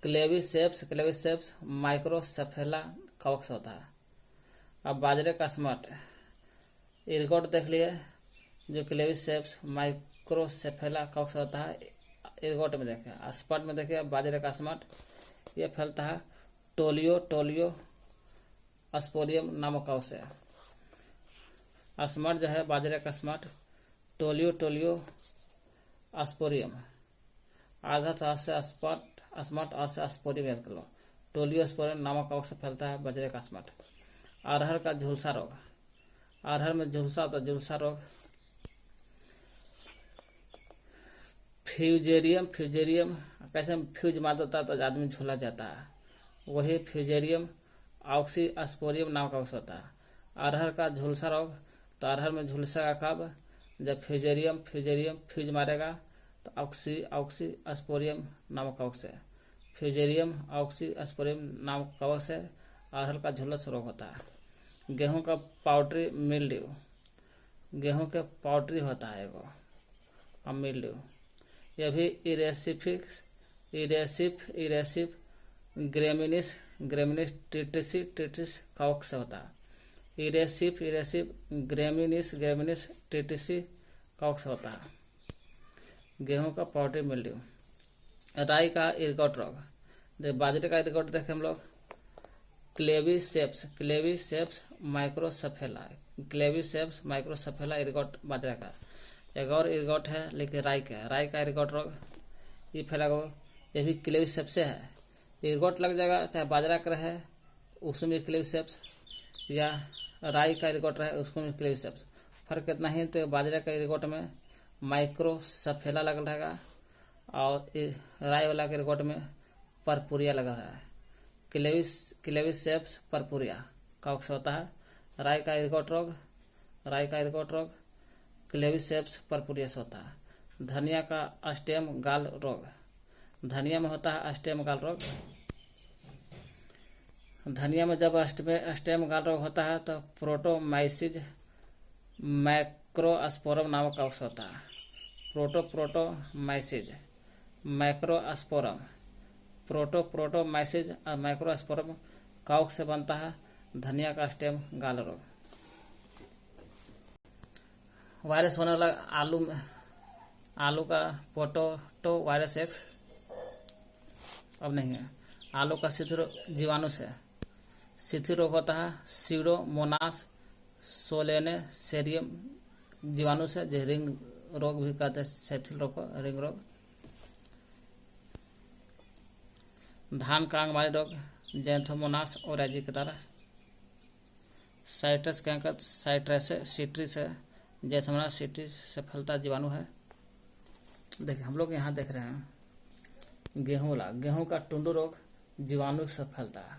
क्लेबीसेप्स माइक्रोसेफेला कवक से होता है। अब बाजरे का स्मट इरगोट देख लिए जो क्लेबीसेप्स माइक्रोसेफेला कवक से होता है। इरगोट में देखिए, स्पट में देखिए बाजरे का स्मट ये फैलता है टोलियो स्पोरियम नामक कवक से। स्मट जो है बाजरे का स्मट टोलियो स्पोरियम आधा तो से स्मट से स्पोरियम याद कर लो। टोलियो स्पोरियम नामक कवक से फैलता है बाजरे का स्मट। अरहर का झुलसा रोग, अरहर में झुलसा होता है। झुलसा रोग फ्यूजेरियम कैसे फ्यूज मार देता है तो आदमी झूला जाता है, वही फ्यूजेरियम ऑक्सीस्पोरियम नाम का होता है। अरहर का झुलसा रोग तो अरहर में झुलसेगा कब? जब फ्यूजेरियम फ्यूज मारेगा तो ऑक्सीस्पोरियम नामक कवक से फ्यूजेरियम ऑक्सीस्पोरियम नामक कवक से अरहर का झुलस रोग होता है। गेहूं का पाउडरी मिल्ड्यू, गेहूं के पाउडरी होता है एगो मिल्ड्यू, यह भी इरेसिव ग्रेमिनिस टिटिस कॉक से होता है। इरेसिव ग्रेमिनिस टिटिस कॉक से होता है। गेहूं का पाउडरी मिल्ड्यू। राई का इरगॉट रोग। बाजरे का इरगॉट देखें हम लोग, क्लेविसेप्स माइक्रोसफेला इरगॉट बाजरा का। एक और इरगॉट है लेकिन राई का इरगॉट रोग ये फैला हुआ, ये भी क्लेविसेप्स से है। इरगॉट लग जाएगा चाहे बाजरा का रहे उसमें भी क्लेविसेप्स, या राई का इरगॉट रहे उसमें भी क्लेविसेप्स। फर्क इतना ही, तो बाजरा का इरगॉट में माइक्रोसफेला लग रहेगा और राई वाला के इरगॉट में परपुरिया लग रहा है। क्लेविसेप्स परपुरिया कॉक से होता है। राई का इरगॉट रोग क्लेविसेप्स परपुरिया से होता है। धनिया का स्टेम गाल रोग। धनिया में होता है स्टेम गाल रोग। धनिया में जब स्टेम गाल रोग होता है तो प्रोटोमाइसिस मैक्रोस्पोरम नामक कॉक से होता है। प्रोटोमाइसिस मैक्रोस्पोरम कॉक से बनता है धनिया का स्टेम गाल रोग। वायरस होने वाला आलू का पोटैटो वायरस एक्स अब नहीं है। आलू का शिथिल जीवाणु से शिथिल रोग होता है। सीडोमोनास सोलेनेसेरियम जीवाणु से, जो रिंग रोग भी कहते हैं, शिथिल रोग को रिंग रोग। धान का अंगमारी रोग जैंथोमोनास ओराइजी की तरह। साइट्रस कैंकर सिट्रिस है, जैंथोमोनास सिट्रिस से फैलता जीवाणु है। देखिए हम लोग यहाँ देख रहे हैं गेहूं का टुंडू रोग जीवाणु से फैलता है।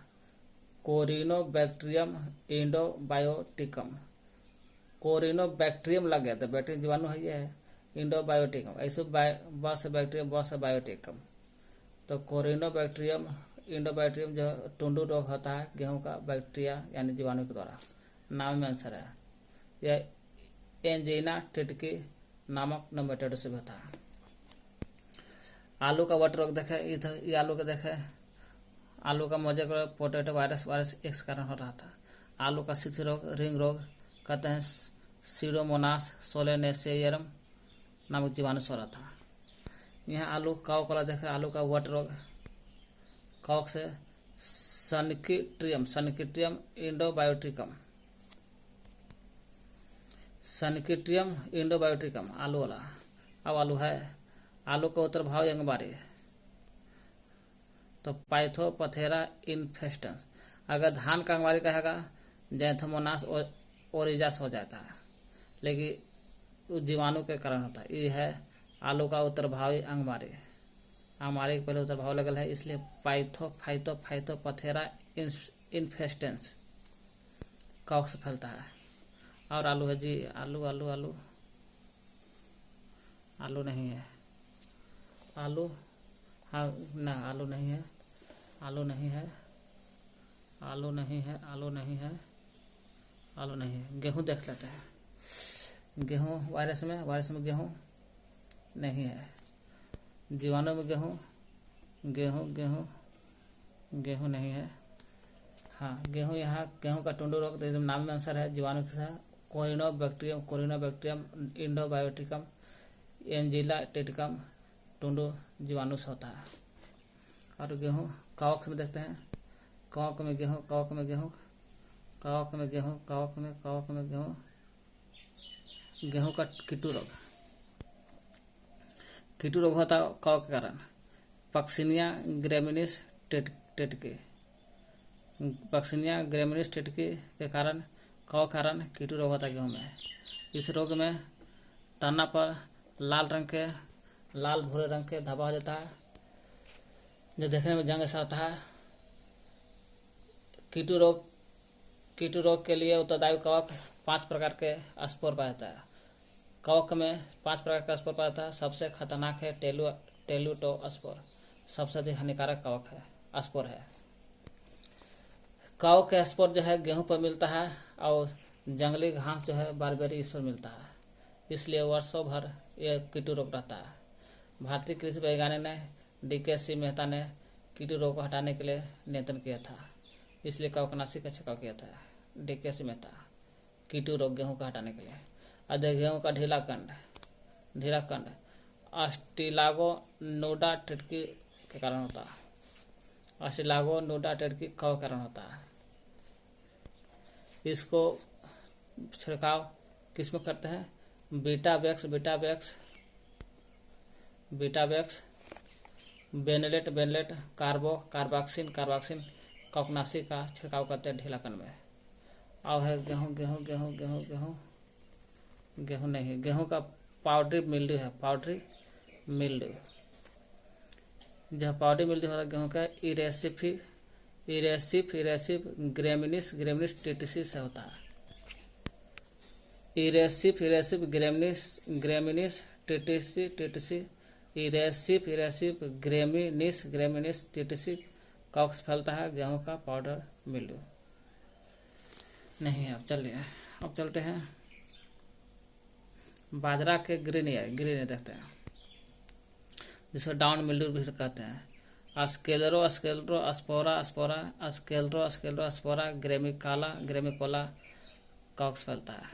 कोरिनोबैक्टीरियम इंडोबायोटिकम। कोरिनोबैक्टीरियम लग गया तो बैक्टीरियम जीवाणु है, ये है इंडोबायोटिकम। ऐसे बस बायोटिकम। तो कोरिनोबैक्टीरियम इंडोबायोटिकम जो टुंडू रोग होता है गेहूं का बैक्टीरिया यानी जीवाणु के द्वारा। नाम में आंसर है। यह एंजीना टिटकी नामक नोमेटोड से होता है। आलू का वट रोग देखे, इधर ये आलू का देखे, आलू का मोजेक रोग पोटैटो वायरस एक्स कारण हो रहा था। आलू का शिथिल रोग रिंग रोग कहते हैं सीडोमोनास सोलेनेसेरियम नामक जीवाणु से हो रहा था। यहाँ आलू कॉक वाला देखे, आलू का वट रोग कॉक से सनकिट्रियम इंडोबायोटिकम आलू वाला। अब आलू है, आलू का उत्तर भाव अंगबारी तो पाइथोपथेरा इन्फेस्टेंस। अगर धान का अंगबारी कहेगा जैंथोमोनास ओरिजास हो जाता है, लेकिन उस जीवाणु के कारण होता है। ये है आलू का उत्तर भावी अंगबारी के पहले उत्तर भाव लगल है, इसलिए पाइथोपथेरा इन्फेस्टेंस कॉक से फैलता है। और आलू है जी, आलू नहीं है। आलू हाँ ना, आलू नहीं है। गेहूं देख लेते हैं। गेहूं वायरस में गेहूं नहीं है। जीवाणु में गेहूं नहीं है। हाँ गेहूं, यहाँ गेहूं का टुंडू रोग तो नाम में आंसर है जीवाणु के साथ। कोरिनोबैक्टीरियम इंडोबायोटिकम एंजिला टिटिकम टुंडू जीवाणु से होता है। और गेहूं कॉक में देखते हैं। कॉक में गेहूं का कीटू रोग होता है कॉक के कारण। पक्सिनिया ग्रेमिनिस टिटकी के कारण कीटू रोग होता है गेहूं में। इस रोग में तना पर लाल भूरे रंग के धब्बा हो जाता है, जो देखने में जंग ऐसा होता है। कीटू रोग के लिए उत्तरदायी कवक 5 प्रकार के स्पोर पाया जाता है। कवक में 5 प्रकार का स्पोर पाया जाता है। सबसे खतरनाक है टेलुटो स्पोर, सबसे अधिक हानिकारक कवक है स्पोर है। कवक का स्पोर जो है गेहूं पर मिलता है और जंगली घास जो है बारबेरी इस पर मिलता है, इसलिए वर्षों भर यह कीटू रोग रहता है। भारतीय कृषि वैज्ञानिक ने DKC मेहता ने कीट रोग को हटाने के लिए नियंत्रण किया था, इसलिए कवकनाशी का छिड़काव किया था। DKC मेहता कीटू रोग गेहूं का हटाने के लिए। अधिक गेहूं का ढीला कंड अस्टिलागो नोडा टिटकी के कारण होता है। अस्टिलागो नोडा टिटकी कव के कारण होता है। इसको छिड़काव किस में करते हैं? बीटावैक्स, बेनलेट, कार्बाक्सिन कवकनाशी का छिड़काव करते हैं ढीला कंड में। अब है गेहूं का पाउडरी मिल्ड्यू है। जब पाउडरी मिल्ड्यू होता है गेहूं का इरेसिफ ग्रेमिनिस टीटीसी से होता है। इरेसिफ ग्रेमिनिस टीटीसी कब फैलता है? गेहूं का पाउडर मिल्ड्यू नहीं है। अब चलते हैं बाजरा के ग्रीन देखते हैं, जिसे डाउन मिल्ड्यू भी कहते हैं। अस्पोरा ग्रेमिकोला कॉक्स फैलता है।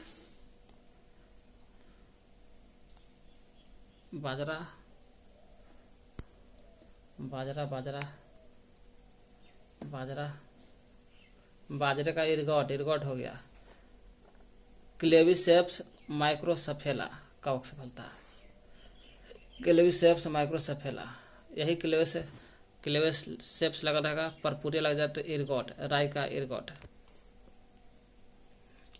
बाजरे का इरगॉट हो गया। क्लेविसेप्स माइक्रोसफेला कॉक्स फैलता है। क्लेविसेप्स माइक्रोसफेला, यही क्लेविसेप्स लगा रहेगा, परपुरिया लग जाए तो इरगॉट, राई का इरगॉट।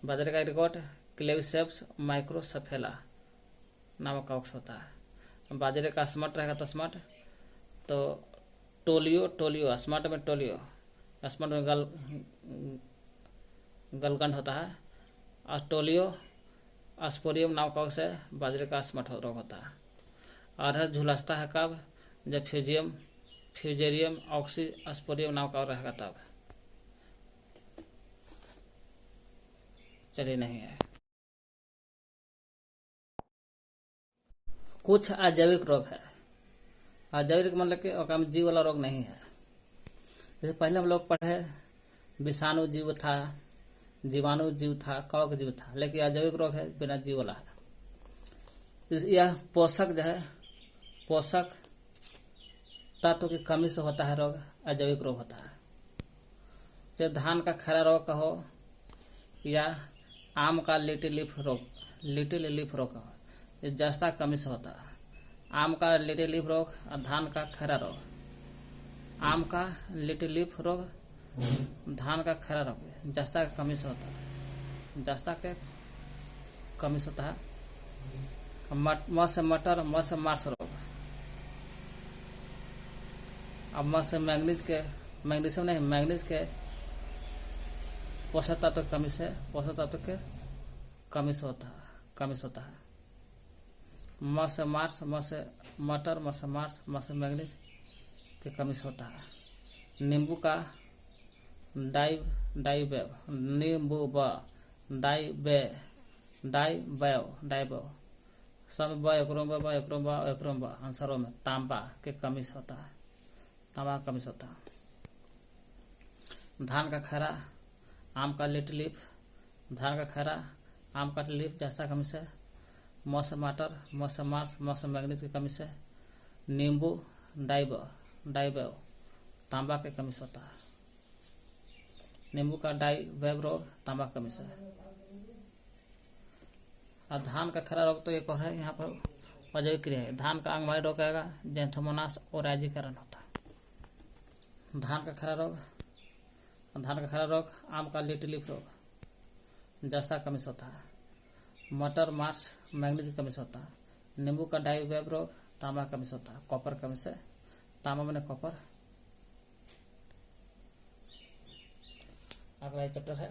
बाजरे का इरगॉट क्लेविसेप्स माइक्रोसफेला नामक कॉक्स होता है। बाजरे का स्मट रहेगा तो स्मट, तो टोलियो स्मट में स्मट में गलगंड होता है। टोलियो अस्पोरियम नामक कॉक्स है, बाजरे का स्मट रोग होता है। अरहर झुलसता है कब? जब फ्यूजेरियम ऑक्सी अस्पोरियम नाम का रहेगा तब। चलिए नहीं है। कुछ अजैविक रोग है। अजैविक मतलब कि जीव वाला रोग नहीं है। जैसे पहले हम लोग पढ़े विषाणु जीव था, जीवाणु जीव था, कवक जीव था, लेकिन अजैविक रोग है, बिना जीव वाला है। यह पोषक तत्व की कमी से होता है रोग, अजैविक रोग होता है। जैसे धान का खैरा रोग का हो या आम का लिटिल लीफ रोग का हो, ये जस्ता कमी से होता है। आम का लिटिल लीफ रोग और धान का खैरा रोग। आम का लिटिल लीफ रोग, धान का खैरा रोग जस्ता की कमी से होता है। जस्ता के कमी से होता है। मत्स्य मार्स रोग। अब मैंगनीज के पोषक तत्व के कमी से होता है। मत्स्य मैंगनीज की कमी से होता है। नींबू का डाइबैव सब आंसरों में तांबा के कमी से होता है। धान का खैरा, आम का लिटिल लीफ, धान का खैरा, आम का लीफ जस्ता कमी से। मौसम मार्स, मौसम मैंगनीज की कमी से। नींबू डाइबैव तांबा के कमी से होता है। नींबू का डाइबैव रोग तांबा की कमी से। और धान का खैरा रोग तो एक और है, यहाँ पर अजैविक क्रिया है। धान का अंगमारी रोग आएगा, जेंथोमोनास ओराइजी कारण होता है। धान का खैरा रोग, आम का लिटिल लीफ रोग जस्ता कमी से होता है। मटर मार्स मैंगनीज की कमी से होता है। नींबू का डाइबैव रोग तांबा की कमी से होता है। कॉपर कमी से, तांबा मैंने कॉपर। अगला चैप्टर है